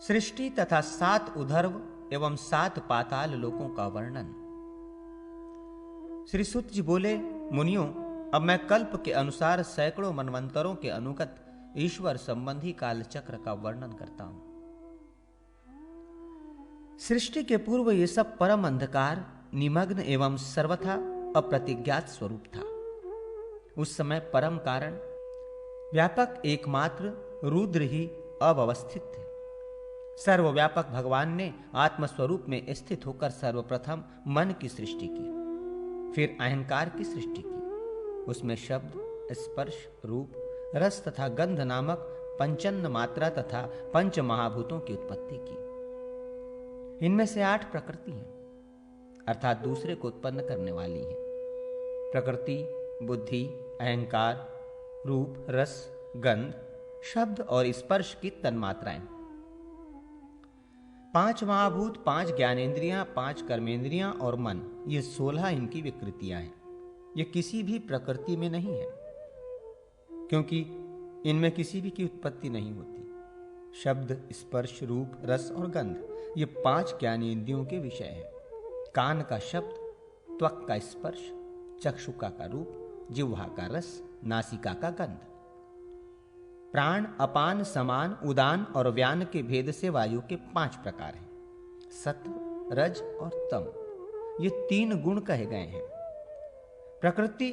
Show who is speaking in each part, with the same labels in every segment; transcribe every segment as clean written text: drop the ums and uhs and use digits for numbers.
Speaker 1: सृष्टि तथा 7 उधर्व एवं 7 पाताल लोकों का वर्णन। श्री सुत जी बोले, मुनियों, अब मैं कल्प के अनुसार सैकड़ों मनवंतरों के अनुगत ईश्वर संबंधी कालचक्र का वर्णन करता हूं। सृष्टि के पूर्व ये सब परम अंधकार, निमग्न एवं सर्वथा अप्रतिज्ञात स्वरूप था। उस समय परम कारण, व्यापक एकमात्र रुद्र ही अव्यवस्थित थे। सर्वव्यापक भगवान ने आत्मस्वरूप में स्थित होकर सर्वप्रथम मन की सृष्टि की, फिर अहंकार की सृष्टि की। उसमें शब्द, स्पर्श, रूप, रस तथा गंध नामक पंचन्न मात्रा तथा पंच महाभूतों की उत्पत्ति की। इनमें से 8 प्रकृति हैं, अर्थात दूसरे को उत्पन्न करने वाली हैं। प्रकृति, बुद्धि, अहंकार, रूप, रस, गंध, शब्द और स्पर्श की तन्मात्राएं। 5 महाभूत, 5 ज्ञानेंद्रियां, 5 कर्मेंद्रियां और मन, ये 16 इनकी विकृतियां हैं। ये किसी भी प्रकृति में नहीं है, क्योंकि इनमें किसी भी की उत्पत्ति नहीं होती। शब्द, स्पर्श, रूप, रस और गंध, ये 5 ज्ञानेंद्रियों के विषय हैं। कान का शब्द, त्वक का स्पर्श, चक्षुका का रूप, जिह्वा का रस, नासिका का गंध। प्राण, अपान, समान, उदान और व्यान के भेद से वायु के 5 प्रकार हैं। सत्व, रज और तम, ये 3 गुण कहे गए हैं। प्रकृति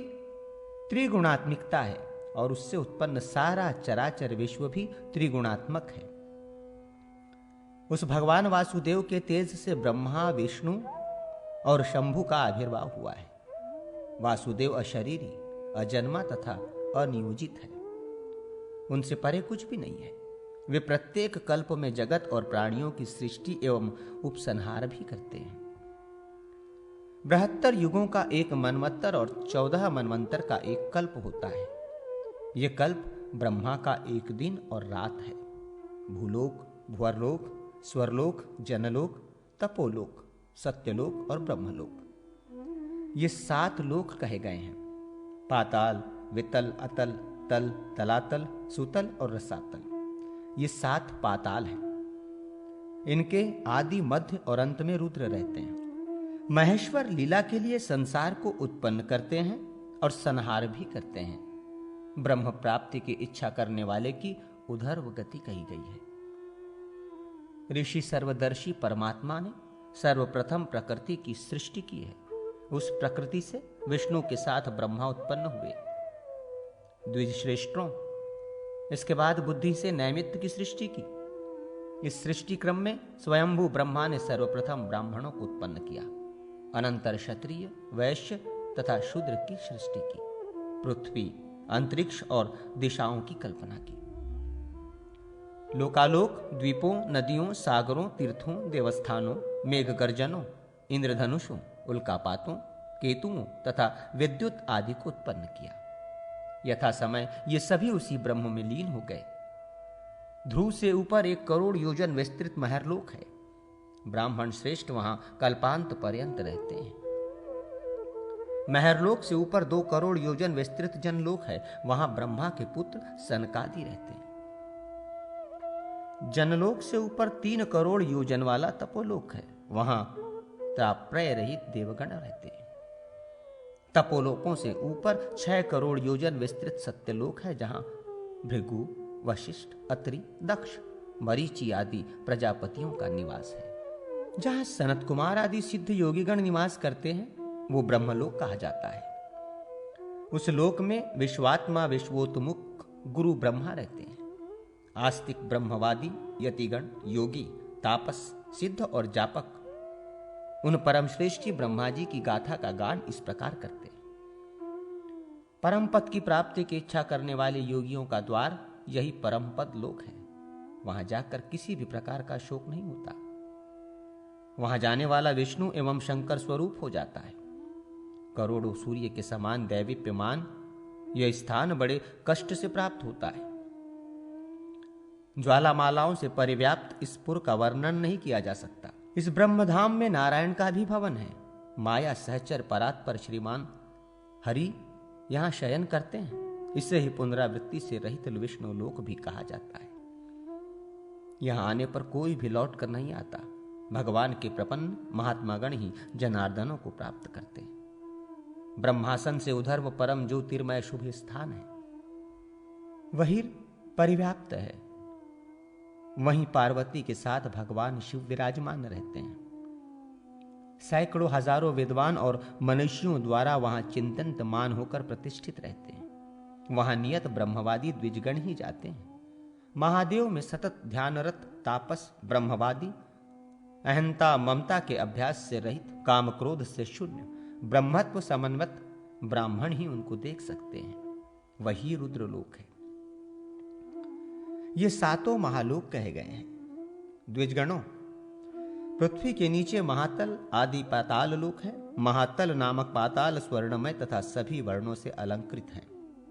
Speaker 1: त्रिगुणात्मिकता है और उससे उत्पन्न सारा चराचर विश्व भी त्रिगुणात्मक है। उस भगवान वासुदेव के तेज से ब्रह्मा, विष्णु और शंभु का आविर्भाव हुआ है। वासुदेव अशरीरी, अजन्मा तथा अनियोजित है। उनसे परे कुछ भी नहीं है। वे प्रत्येक कल्प में जगत और प्राणियों की सृष्टि एवं उपसंहार भी करते हैं। 72 युगों का एक मनवंतर और 14 मनवंतर का एक कल्प होता है। यह कल्प ब्रह्मा का एक दिन और रात है। भूलोक, भुवरलोक, स्वर्लोक, जनलोक, तपोलोक, सत्यलोक और ब्रह्मलोक, ये 7 लोक कहे गए हैं। पाताल, वितल, अतल, तल, तलातल, सुतल और रसातल, ये 7 पाताल हैं। इनके आदि, मध्य और अंत में रुद्र रहते हैं। महेश्वर लीला के लिए संसार को उत्पन्न करते हैं और संहार भी करते हैं। ब्रह्म प्राप्ति की इच्छा करने वाले की उधर्व गति कही गई है। ऋषि सर्वदर्शी परमात्मा ने सर्वप्रथम प्रकृति की सृष्टि की है। उस प्रकृति से विष्णु के साथ ब्रह्मा उत्पन्न हुए, द्विजश्रेष्ठों। इसके बाद बुद्धि से नैमित्त की सृष्टि की। इस सृष्टि क्रम में स्वयंभू ब्रह्मा ने सर्वप्रथम ब्राह्मणों को उत्पन्न किया। अनंतर क्षत्रिय, वैश्य तथा शूद्र की सृष्टि की। पृथ्वी, अंतरिक्ष और दिशाओं की कल्पना की। लोकालोक, द्वीपों, नदियों, सागरों, तीर्थों, देवस्थानों, मेघगर्जनों, इंद्रधनुषों, उल्कापातों, केतुओं तथा विद्युत आदि को उत्पन्न किया। यथा समय ये सभी उसी ब्रह्म में लीन हो गए। ध्रुव से ऊपर 1 करोड़ योजन विस्तृत महरलोक है। ब्राह्मण श्रेष्ठ वहां कल्पांत पर्यंत रहते हैं। महरलोक से ऊपर 2 करोड़ योजन विस्तृत जनलोक है। वहां ब्रह्मा के पुत्र सनकादि रहते हैं। जनलोक से ऊपर 3 करोड़ योजन वाला तपोलोक है। वहां त्राप्रय रहित देवगण रहते हैं। तपोलोकों से ऊपर 6 करोड़ योजन विस्तृत सत्यलोक है, जहां भृगु, वशिष्ठ, अत्रि, दक्ष, मरीचि आदि प्रजापतियों का निवास है। जहां सनत कुमार आदि सिद्ध योगीगण निवास करते हैं, वो ब्रह्मलोक कहा जाता है। उस लोक में विश्वात्मा, विश्वोत्मुख गुरु ब्रह्मा रहते हैं। आस्तिक, ब्रह्मवादी, यतिगण, योगी, तापस, सिद्ध और जापक उन परम श्रेष्ठी ब्रह्मा जी की गाथा का गान इस प्रकार करते हैं। परम पद की प्राप्ति की इच्छा करने वाले योगियों का द्वार यही परम पद लोक है। वहां जाकर किसी भी प्रकार का शोक नहीं होता। वहां जाने वाला विष्णु एवं शंकर स्वरूप हो जाता है। करोड़ों सूर्य के समान दैवीप्यमान यह स्थान बड़े कष्ट से प्राप्त होता है। ज्वालामालाओं से परिव्याप्त इस पुर का वर्णन नहीं किया जा सकता। इस ब्रह्मधाम में नारायण का भी भवन है। माया सहचर परात्पर श्रीमान हरि यहां शयन करते हैं। इसे ही पुनरावृत्ति से रहित विष्णु लोक भी कहा जाता है। यहाँ आने पर कोई भी लौट कर नहीं आता। भगवान के प्रपन्न महात्मागण ही जनार्दनों को प्राप्त करते हैं। ब्रह्मासन से उधर वो परम ज्योतिर्मय शुभ स्थान है, वही परिव्याप्त है। वहीं पार्वती के साथ भगवान शिव विराजमान रहते हैं। सैकड़ों हजारों विद्वान और मनुष्यों द्वारा वहां चिंतनमान होकर प्रतिष्ठित रहते हैं। वहां नियत ब्रह्मवादी द्विजगण ही जाते हैं। महादेव में सतत ध्यानरत तापस ब्रह्मवादी, अहंता ममता के अभ्यास से रहित, काम क्रोध से शून्य, ब्रह्मत्व समन्वित ब्राह्मण ही उनको देख सकते हैं। वही रुद्रलोक है। ये सातों महालोक कहे गए हैं। द्विजगणों, पृथ्वी के नीचे महातल आदि पाताल लोक है। महातल नामक पाताल स्वर्णमय तथा सभी वर्णों से अलंकृत है।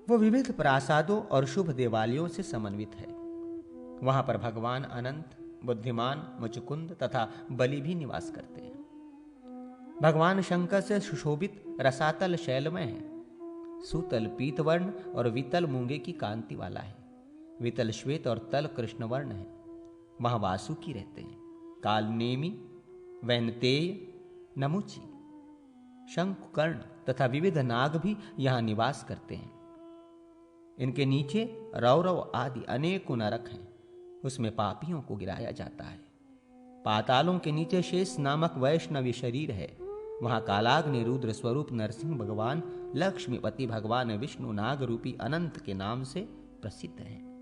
Speaker 1: वो विविध प्रासादों और शुभ देवालयों से समन्वित है। वहां पर भगवान अनंत, बुद्धिमान, मुचकुंद तथा बलि भी निवास करते हैं। भगवान शंकर से सुशोभित रसातल शैलमय है। सुतल पीतवर्ण और वितल मूंगे की कांति वाला है। वितल श्वेत और तल कृष्ण वर्ण है। वहां वासुकी रहते हैं। कालनेमी, वैनतेय, नमुची, शंकुकर्ण तथा विविध नाग भी यहां निवास करते हैं। इनके नीचे रौरव आदि अनेकों नरक हैं। उसमें पापियों को गिराया जाता है। पातालों के नीचे शेष नामक वैष्णवी शरीर है। वहां कालाग्नि रुद्र स्वरूप नरसिंह भगवान, लक्ष्मीपति भगवान विष्णु नाग रूपी अनंत के नाम से प्रसिद्ध हैं।